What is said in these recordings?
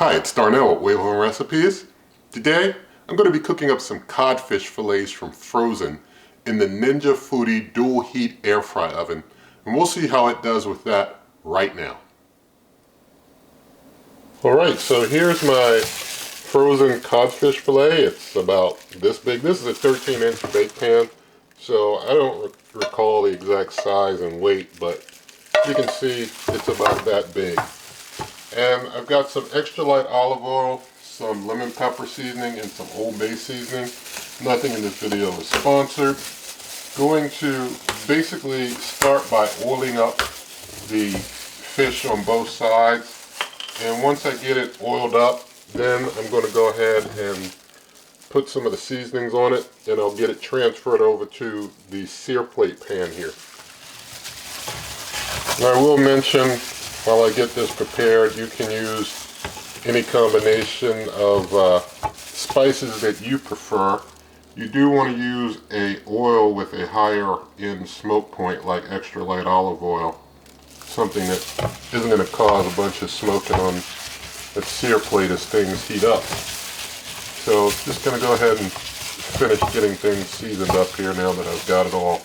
Hi, it's Darnell at Wave Home Recipes. Today, I'm going to be cooking up some codfish fillets from Frozen in the Ninja Foodi dual heat air fry oven, and we'll see how it does with that right now. Alright, so here's my frozen codfish fillet. It's about this big. This is a 13-inch bake pan, so I don't recall the exact size and weight, but you can see it's about that big. And I've got some extra light olive oil, some lemon pepper seasoning, and some Old Bay seasoning. Nothing in this video is sponsored. Going to basically start by oiling up the fish on both sides. And once I get it oiled up, then I'm going to go ahead and put some of the seasonings on it, and I'll get it transferred over to the sear plate pan here. Now I will mention, while I get this prepared, you can use any combination of spices that you prefer. You do want to use an oil with a higher end smoke point, like extra light olive oil. Something that isn't going to cause a bunch of smoking on the sear plate as things heat up. So just going to go ahead and finish getting things seasoned up here now that I've got it all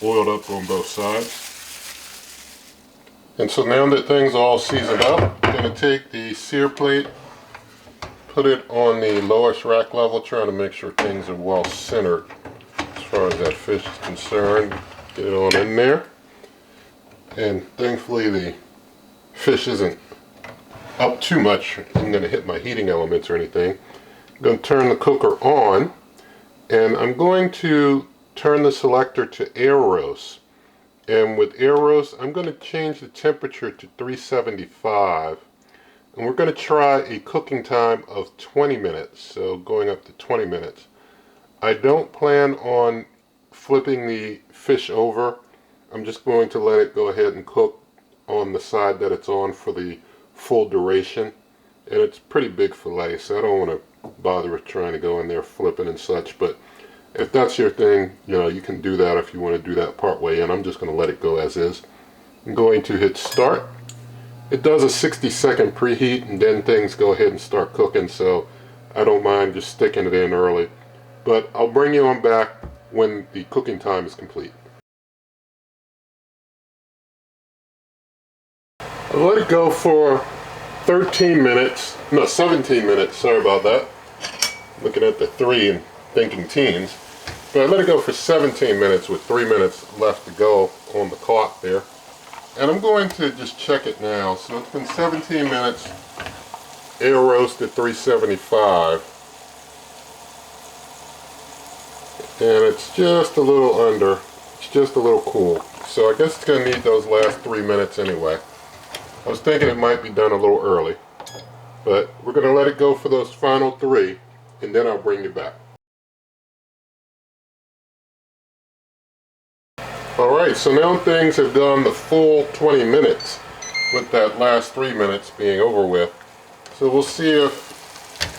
oiled up on both sides. And so now that things are all seasoned up, I'm going to take the sear plate, put it on the lowest rack level, trying to make sure things are well centered as far as that fish is concerned. Get it on in there. And thankfully the fish isn't up too much. I'm going to hit my heating elements or anything. I'm going to turn the cooker on, and I'm going to turn the selector to air roast. And with air roast, I'm going to change the temperature to 375. And we're going to try a cooking time of 20 minutes, so going up to 20 minutes. I don't plan on flipping the fish over. I'm just going to let it go ahead and cook on the side that it's on for the full duration. And it's pretty big fillet, so I don't want to bother with trying to go in there flipping and such. But if that's your thing, you can do that if you want to do that part way in. I'm just going to let it go as is. I'm going to hit start. It does a 60-second preheat, and then things go ahead and start cooking, so I don't mind just sticking it in early. But I'll bring you on back when the cooking time is complete. I'll let it go for 17 minutes, sorry about that. Looking at the 3 and thinking teens. But I let it go for 17 minutes with 3 minutes left to go on the clock there. And I'm going to just check it now. So it's been 17 minutes, air roast at 375. And it's just a little under, it's just a little cool. So I guess it's going to need those last 3 minutes anyway. I was thinking it might be done a little early, but we're going to let it go for those final 3, and then I'll bring you back. Alright, so now things have gone the full 20 minutes, with that last 3 minutes being over with. So we'll see if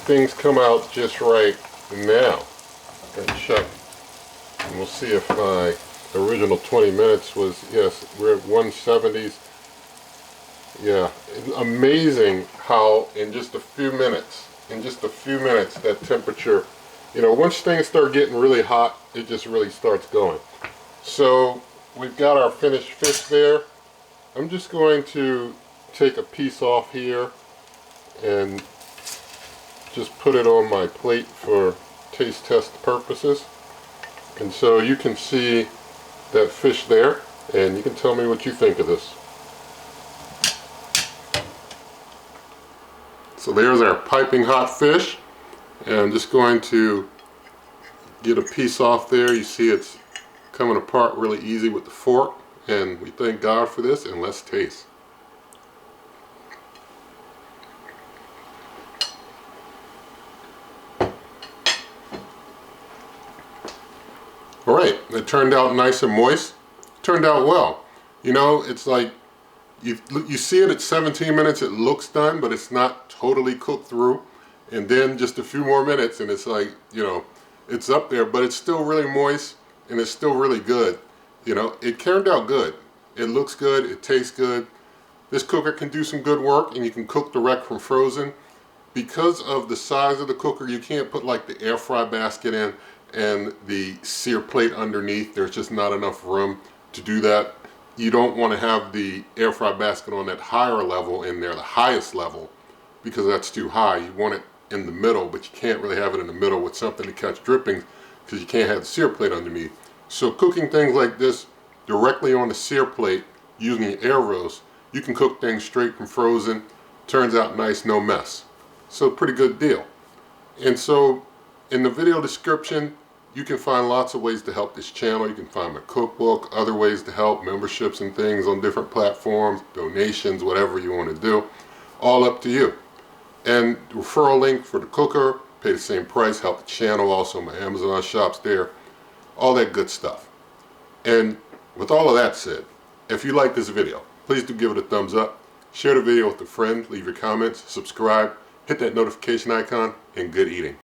things come out just right now. And check, and we'll see if my original 20 minutes was, yes, we're at 170s. Yeah, amazing how in just a few minutes, that temperature, once things start getting really hot, it just really starts going. So we've got our finished fish there. I'm just going to take a piece off here and just put it on my plate for taste test purposes. And so you can see that fish there, and you can tell me what you think of this. So there's our piping hot fish, and I'm just going to get a piece off there. You see it's coming apart really easy with the fork, and we thank God for this, and let's taste. Alright, it turned out nice and moist. It turned out well. It's like you see it at 17 minutes, it looks done, but it's not totally cooked through. And then just a few more minutes and it's like, it's up there, but it's still really moist and it's still really good. It turned out good. It looks good, it tastes good. This cooker can do some good work, and you can cook direct from frozen. because of the size of the cooker, you can't put like the air fry basket in and the sear plate underneath. There's just not enough room to do that. You don't want to have the air fry basket on that higher level in there, the highest level, because that's too high. You want it in the middle, but you can't really have it in the middle with something to catch drippings because you can't have the sear plate underneath. So cooking things like this directly on the sear plate using the air roast, you can cook things straight from frozen. Turns out nice, no mess. So pretty good deal. And so in the video description, you can find lots of ways to help this channel. You can find my cookbook, other ways to help, memberships and things on different platforms, donations, whatever you want to do. All up to you. And referral link for the cooker, pay the same price, help the channel, also my Amazon shops there, all that good stuff. And with all of that said, if you like this video, please do give it a thumbs up, share the video with a friend, leave your comments, subscribe, hit that notification icon, and good eating.